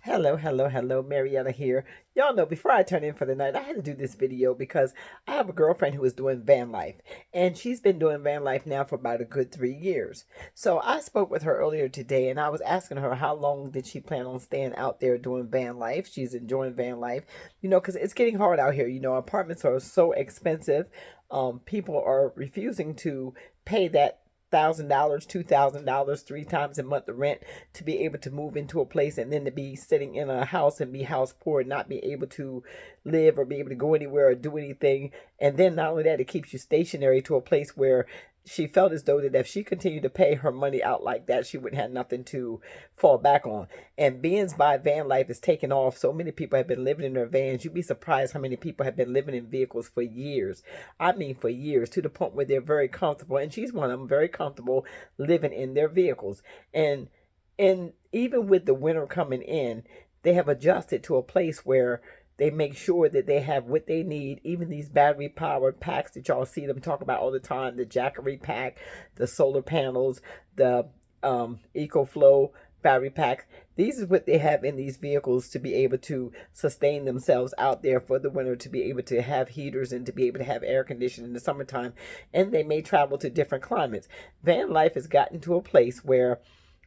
Hello, Marietta here. Y'all know before I turn in for the night, I had to do this video because I have a girlfriend who is doing van life, and she's been doing van life now for about a good 3 years. So I spoke with her earlier today, and I was asking her how long did she plan on staying out there doing van life. She's enjoying van life, because it's getting hard out here. Apartments are so expensive. People are refusing to pay that $1,000, $2,000, 3 times a month the rent to be able to move into a place and then to be sitting in a house and be house poor and not be able to live or be able to go anywhere or do anything. And then not only that, it keeps you stationary to a place where she felt as though that if she continued to pay her money out like that, she wouldn't have nothing to fall back on. And being by van life is taking off. So many people have been living in their vans. You'd be surprised how many people have been living in vehicles for years. I mean, for years, to the point where they're very comfortable. And she's one of them, very comfortable living in their vehicles. And even with the winter coming in, they have adjusted to a place where they make sure that they have what they need. Even these battery powered packs that y'all see them talk about all the time, the Jackery pack, the solar panels, the EcoFlow battery packs. These is what they have in these vehicles to be able to sustain themselves out there for the winter, to be able to have heaters and to be able to have air conditioning in the summertime. And they may travel to different climates. Van life has gotten to a place where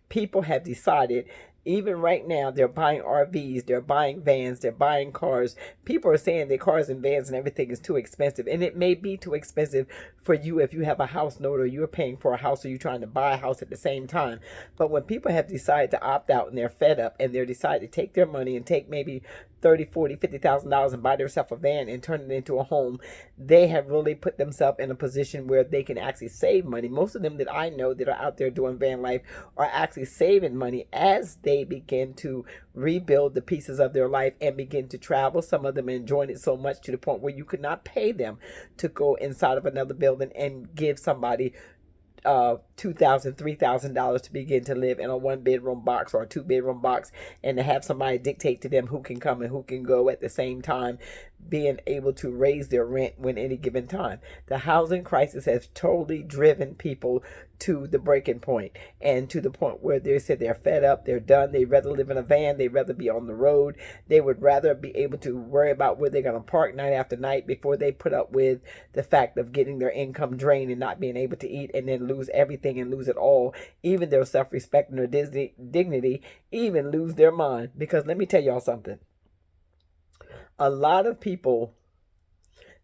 people have decided, even right now, they're buying RVs, they're buying vans, they're buying cars. People are saying that cars and vans and everything is too expensive. And it may be too expensive for you if you have a house note or you're paying for a house or you're trying to buy a house at the same time. But when people have decided to opt out and they're fed up and they're decided to take their money and take maybe 30, 40, $50,000 and buy themselves a van and turn it into a home, they have really put themselves in a position where they can actually save money. Most of them that I know that are out there doing van life are actually saving money as they begin to rebuild the pieces of their life and begin to travel. Some of them are enjoying it so much to the point where you could not pay them to go inside of another building and give somebody $2,000, $3,000 to begin to live in a 1 bedroom box or a 2 bedroom box, and to have somebody dictate to them who can come and who can go at the same time, being able to raise their rent when any given time. The housing crisis has totally driven people to the breaking point, and to the point where they said they're fed up, they're done. They'd rather live in a van, they'd rather be on the road. They would rather be able to worry about where they're going to park night after night before they put up with the fact of getting their income drained and not being able to eat, and then lose everything and lose it all, even their self-respect and their dignity, even lose their mind. Because let me tell y'all something. A lot of people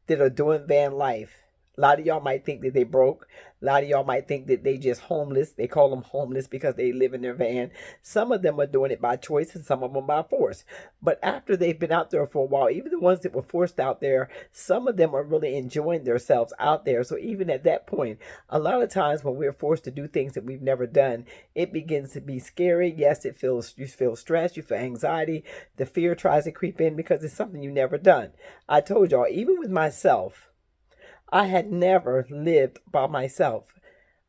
that are doing van life, a lot of y'all might think that they broke. A lot of y'all might think that they just homeless. They call them homeless because they live in their van. Some of them are doing it by choice and some of them by force. But after they've been out there for a while, even the ones that were forced out there, some of them are really enjoying themselves out there. So even at that point, a lot of times when we're forced to do things that we've never done, it begins to be scary. Yes, you feel stressed, you feel anxiety. The fear tries to creep in because it's something you've never done. I told y'all, even with myself, I had never lived by myself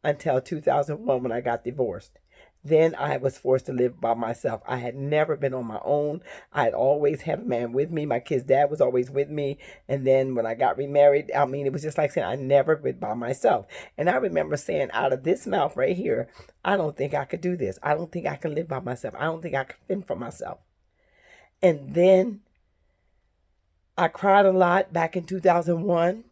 until 2001 when I got divorced. Then I was forced to live by myself. I had never been on my own. I had always had a man with me. My kid's dad was always with me. And then when I got remarried, it was just like saying I never been by myself. And I remember saying out of this mouth right here, I don't think I could do this. I don't think I can live by myself. I don't think I can fend for myself. And then I cried a lot back in 2001.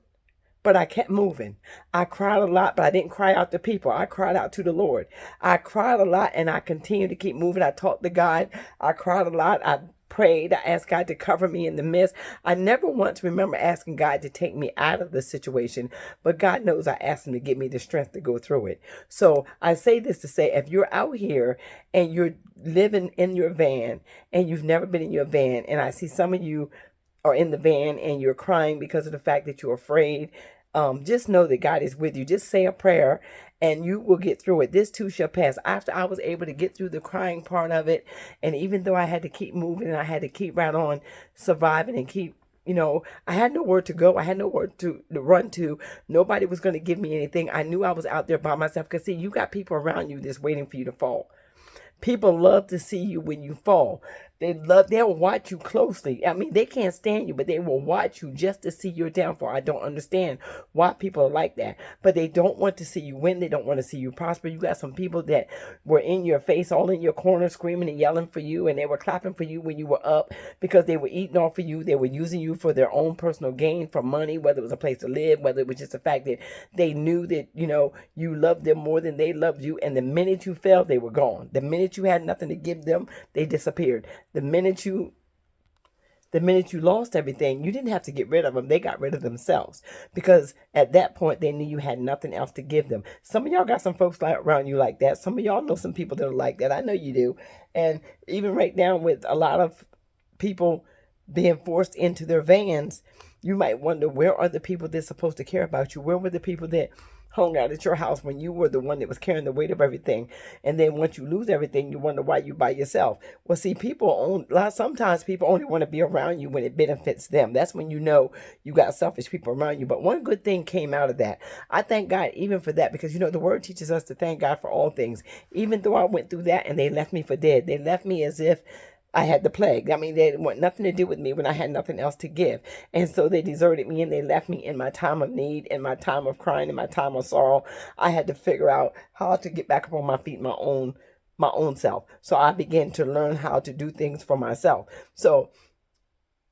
But I kept moving. I cried a lot, but I didn't cry out to people. I cried out to the Lord. I cried a lot, and I continued to keep moving. I talked to God. I cried a lot. I prayed. I asked God to cover me in the midst. I never once remember asking God to take me out of the situation, but God knows I asked him to give me the strength to go through it. So I say this to say, if you're out here and you're living in your van and you've never been in your van, and I see some of you are in the van and you're crying because of the fact that you're afraid, just know that God is with you. Just say a prayer and you will get through it. This too shall pass. After I was able to get through the crying part of it, and even though I had to keep moving and I had to keep right on surviving and keep, I had nowhere to go. I had nowhere to run to. Nobody was going to give me anything. I knew I was out there by myself because, see, you got people around you that's waiting for you to fall. People love to see you when you fall. They'll watch you closely. I mean, they can't stand you, but they will watch you just to see your downfall. I don't understand why people are like that. But they don't want to see you win. They don't want to see you prosper. You got some people that were in your face, all in your corner, screaming and yelling for you, and they were clapping for you when you were up because they were eating off of you. They were using you for their own personal gain, for money, whether it was a place to live, whether it was just the fact that they knew that, you loved them more than they loved you. And the minute you fell, they were gone. The minute you had nothing to give them, they disappeared. The minute you lost everything, you didn't have to get rid of them. They got rid of themselves, because at that point they knew you had nothing else to give them. Some of y'all got some folks around you like that. Some of y'all know some people that are like that. I know you do. And even right now, with a lot of people being forced into their vans, you might wonder, where are the people that's supposed to care about you? Where were the people that hung out at your house when you were the one that was carrying the weight of everything? And then once you lose everything, you wonder why you by yourself. Well, see, sometimes people only want to be around you when it benefits them. That's when you know you got selfish people around you. But one good thing came out of that. I thank God even for that, because the word teaches us to thank God for all things. Even though I went through that and they left me for dead, they left me as if I had the plague. I mean, they didn't want nothing to do with me when I had nothing else to give. And so they deserted me, and they left me in my time of need, in my time of crying, in my time of sorrow. I had to figure out how to get back up on my feet, my own self. So I began to learn how to do things for myself. So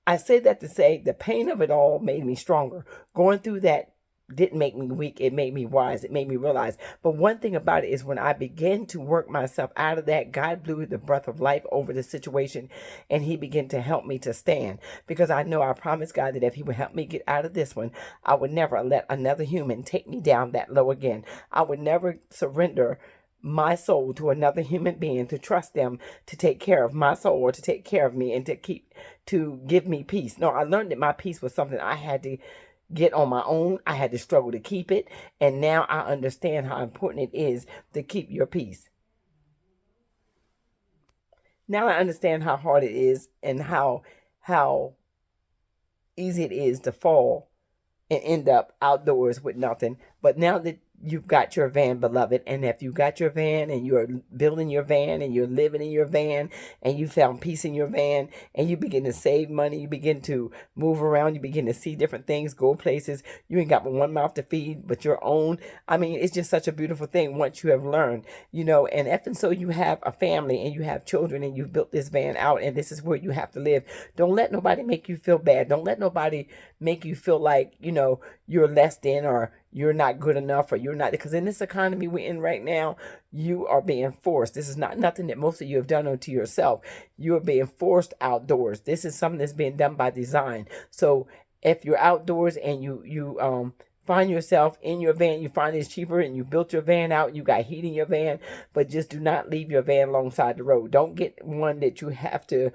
I say that to say the pain of it all made me stronger. Going through that didn't make me weak. It made me wise. It made me realize. But one thing about it is, when I began to work myself out of that, God blew the breath of life over the situation, and he began to help me to stand, because I know I promised God that if he would help me get out of this one, I would never let another human take me down that low again. I would never surrender my soul to another human being, to trust them to take care of my soul, or to take care of me, and to give me peace. No, I learned that my peace was something I had to get on my own. I had to struggle to keep it. And now I understand how important it is to keep your peace. Now I understand how hard it is, and how easy it is to fall and end up outdoors with nothing. But now that you've got your van, beloved, and if you got your van and you're building your van and you're living in your van and you found peace in your van, and you begin to save money, you begin to move around, you begin to see different things, go places, you ain't got but one mouth to feed but your own. I mean, it's just such a beautiful thing once you have learned, and if and so you have a family and you have children and you've built this van out and this is where you have to live. Don't let nobody make you feel bad. Don't let nobody make you feel like, you're less than, or you're not good enough, or you're not, because in this economy we're in right now, you are being forced. This is not nothing that most of you have done unto yourself. You are being forced outdoors. This is something that's being done by design. So if you're outdoors and you find yourself in your van, you find it's cheaper, and you built your van out, you got heat in your van, but just do not leave your van alongside the road. Don't get one that you have to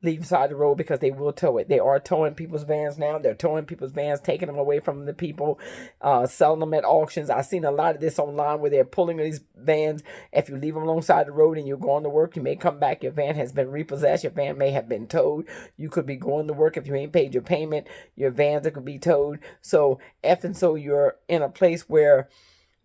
leave beside the road, because they will tow it. They are towing people's vans now. They're towing people's vans, taking them away from the people, selling them at auctions. I've seen a lot of this online, where they're pulling these vans. If you leave them alongside the road and you're going to work, you may come back, your van has been repossessed, your van may have been towed. You could be going to work, if you ain't paid your payment, your vans could be towed. So if and so you're in a place where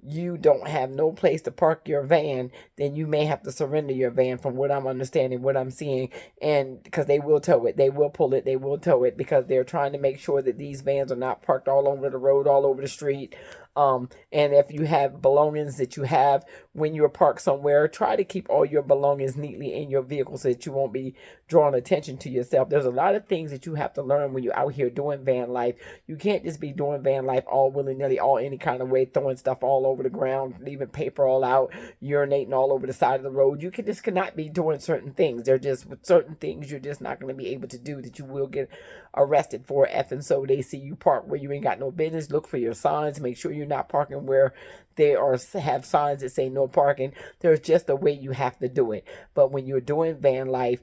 you don't have no place to park your van, then you may have to surrender your van, from what I'm understanding, what I'm seeing. And because they will tow it, they will pull it, they will tow it, because they're trying to make sure that these vans are not parked all over the road, all over the street. And if you have belongings that you have when you're parked somewhere, try to keep all your belongings neatly in your vehicle, so that you won't be drawing attention to yourself. There's a lot of things that you have to learn when you're out here doing van life. You can't just be doing van life all willy-nilly, all any kind of way, throwing stuff all over the ground, leaving paper all out, urinating all over the side of the road. You cannot be doing certain things. They're just certain things you're just not going to be able to do, that you will get arrested for. If and so they see you park where you ain't got no business, look for your signs. Make sure you're not parking where they have signs that say no parking. There's just a way you have to do it. But when you're doing van life,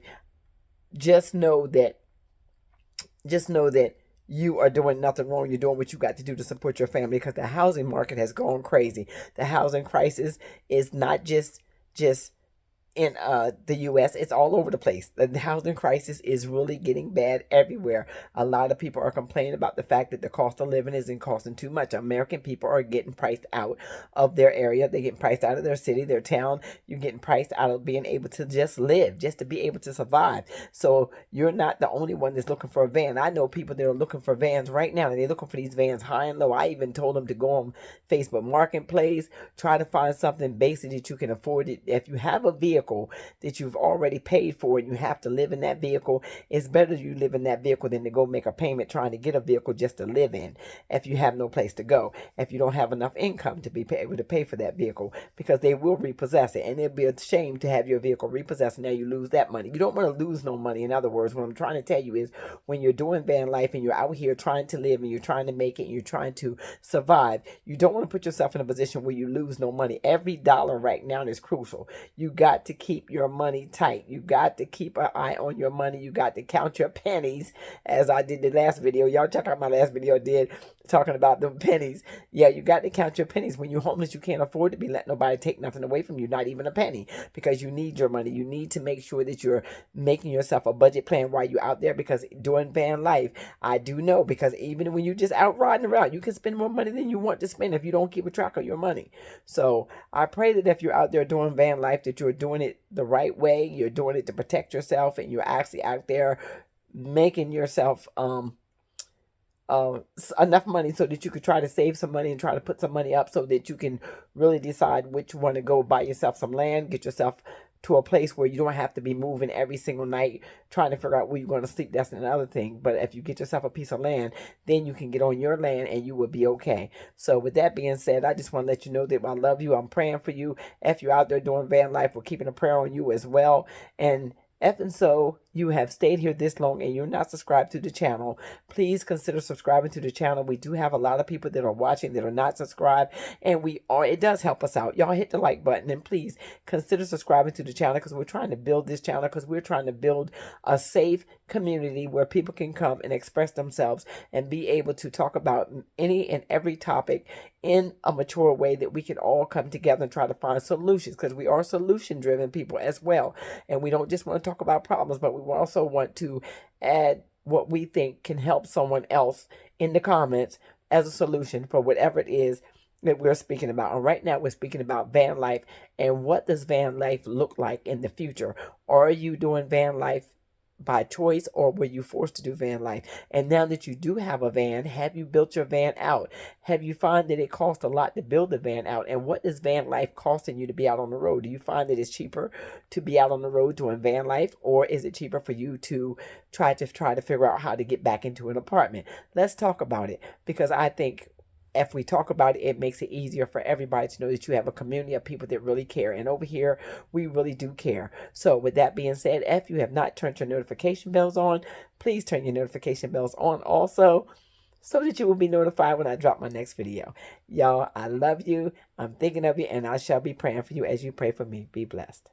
just know that you are doing nothing wrong. You're doing what you got to do to support your family, because the housing market has gone crazy. The housing crisis is not just in the US. It's all over the place. The housing crisis is really getting bad everywhere. A lot of people are complaining about the fact that the cost of living isn't costing too much. American people are getting priced out of their area. They're getting priced out of their city, their town. You're getting priced out of being able to just live, just to be able to survive. So you're not the only one that's looking for a van. I know people that are looking for vans right now, and they're looking for these vans high and low. I even told them to go on Facebook Marketplace, try to find something basic that you can afford. It. If you have a vehicle that you've already paid for and you have to live in that vehicle, it's better you live in that vehicle than to go make a payment trying to get a vehicle just to live in if you have no place to go, if you don't have enough income to be able to pay for that vehicle, because they will repossess it, and it'll be a shame to have your vehicle repossessed and now you lose that money. You don't want to lose no money. In other words, what I'm trying to tell you is, when you're doing van life and you're out here trying to live and you're trying to make it and you're trying to survive, you don't want to put yourself in a position where you lose no money. Every dollar right now is crucial. You got to keep your money tight. You got to keep an eye on your money. You got to count your pennies, as I did the last video. Y'all check out my last video I did talking about the pennies. Yeah, you got to count your pennies. When you're homeless, you can't afford to be letting nobody take nothing away from you, not even a penny, because you need your money. You need to make sure that you're making yourself a budget plan while you're out there, because doing van life, I do know, because even when you're just out riding around, you can spend more money than you want to spend if you don't keep a track of your money. So I pray that if you're out there doing van life, that you're doing it the right way, you're doing it to protect yourself, and you're actually out there making yourself enough money so that you could try to save some money and try to put some money up so that you can really decide which one to go buy yourself some land, get yourself to a place where you don't have to be moving every single night trying to figure out where you're going to sleep. That's another thing. But if you get yourself a piece of land, then you can get on your land and you will be okay. So with that being said, I just want to let you know that I love you. I'm praying for you. If you're out there doing van life, we're keeping a prayer on you as well. And if and so you have stayed here this long and you're not subscribed to the channel, please consider subscribing to the channel. We do have a lot of people that are watching that are not subscribed, and it does help us out. Y'all hit the like button, and please consider subscribing to the channel, because we're trying to build this channel, because we're trying to build a safe community where people can come and express themselves and be able to talk about any and every topic in a mature way, that we can all come together and try to find solutions, because we are solution driven people as well. And we don't just want to talk about problems, but we also want to add what we think can help someone else in the comments as a solution for whatever it is that we're speaking about. And right now we're speaking about van life, and what does van life look like in the future? Are you doing van life by choice, or were you forced to do van life? And now that you do have a van, have you built your van out? Have you find that it costs a lot to build the van out? And what is van life costing you to be out on the road? Do you find that it's cheaper to be out on the road doing van life, or is it cheaper for you to try to figure out how to get back into an apartment? Let's talk about it, because I think if we talk about it, it makes it easier for everybody to know that you have a community of people that really care. And over here, we really do care. So with that being said, if you have not turned your notification bells on, please turn your notification bells on also, so that you will be notified when I drop my next video. Y'all, I love you. I'm thinking of you, and I shall be praying for you as you pray for me. Be blessed.